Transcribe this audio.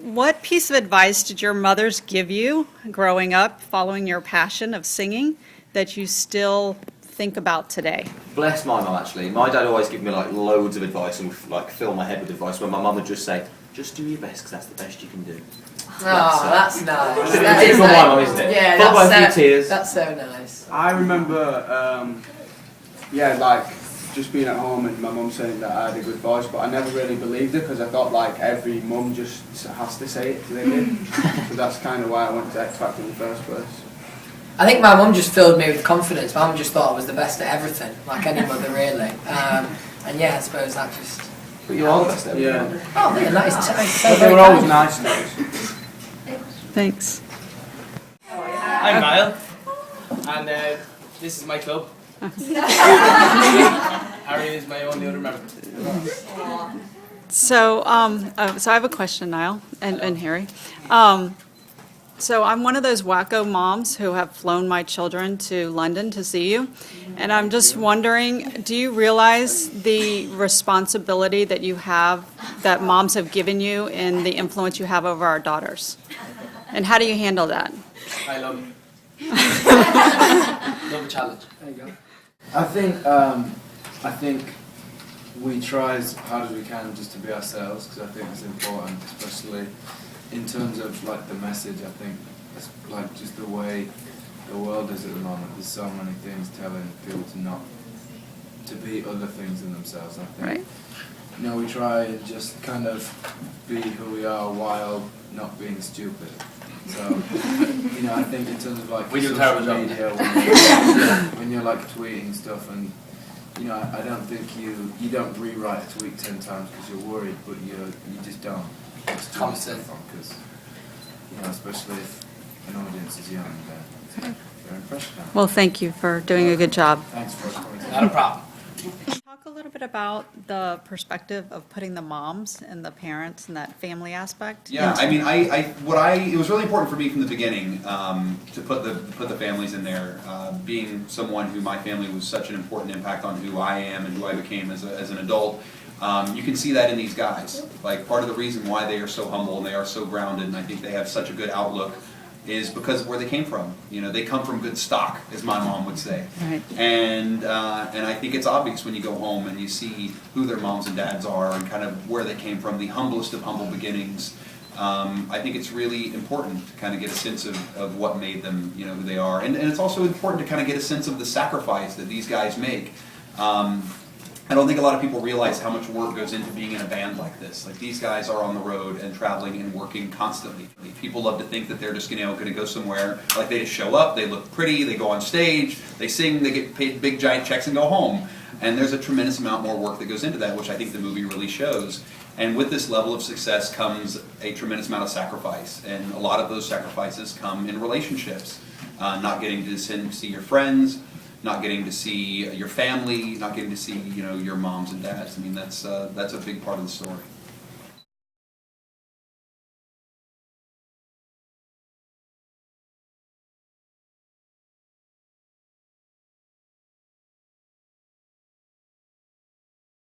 What piece of advice did your mothers give you growing up, following your passion of singing, that you still think about today? Bless my mum, actually. My dad always gave me like loads of advice and like fill my head with advice, when my mum would just say, just do your best because that's the best you can do. Oh, that's nice. That is my mum, isn't it? Yeah, Followed by a few tears. That's so nice. I remember, like just being at home and my mum saying that I had a good voice, but I never really believed it because I thought like every mum just has to say it to their kid. So that's kind of why I went to X Factor in the first place. I think my mum just filled me with confidence. My mum just thought I was the best at everything, like any mother really. And yeah, I suppose that just... But you are the best ever. Yeah. Oh man, that is so But they very were always kind. nice to us. Thanks. I'm Niall, and this is my club. Harry is my only other member. So I have a question, Niall and Harry. So I'm one of those wacko moms who have flown my children to London to see you. And I'm just wondering, do you realize the responsibility that you have, that moms have given you, and the influence you have over our daughters? And how do you handle that? I love it. Love a challenge. There you go. I think we try as hard as we can just to be ourselves, because I think it's important, especially in terms of like the message. I think it's like just the way the world is at the moment. There's so many things telling people to be other things than themselves. I think, Right. you know, we try and just kind of be who we are while not being stupid. So, you know, I think in terms of like We do a social terrible job. media, when you're like tweeting stuff, and you know, I don't think you don't rewrite a tweet 10 times because you're worried, but you just don't. Just Common sense. Because, you know, especially if an audience is young, then they're impressionable. Well, thank you for doing a good job. Thanks for coming. Not a problem. Talk a little bit about the perspective of putting the moms and the parents and that family aspect. Yeah, I mean, it was really important for me from the beginning to put the families in there. Being someone who my family was such an important impact on who I am and who I became as an adult. You can see that in these guys. Like, part of the reason why they are so humble and they are so grounded, and I think they have such a good outlook, is because of where they came from. You know, they come from good stock, as my mom would say. Right. And I think it's obvious when you go home and you see who their moms and dads are and kind of where they came from, the humblest of humble beginnings. I think it's really important to kind of get a sense of what made them, you know, who they are. And it's also important to kind of get a sense of the sacrifice that these guys make. I don't think a lot of people realize how much work goes into being in a band like this. Like, these guys are on the road and traveling and working constantly. People love to think that they're just, you know, going to go somewhere, like they just show up, they look pretty, they go on stage, they sing, they get paid big giant checks and go home. And there's a tremendous amount more work that goes into that, which I think the movie really shows. And with this level of success comes a tremendous amount of sacrifice. And a lot of those sacrifices come in relationships. Not getting to see your friends, not getting to see your family, not getting to see, you know, your moms and dads. I mean, that's a big part of the story.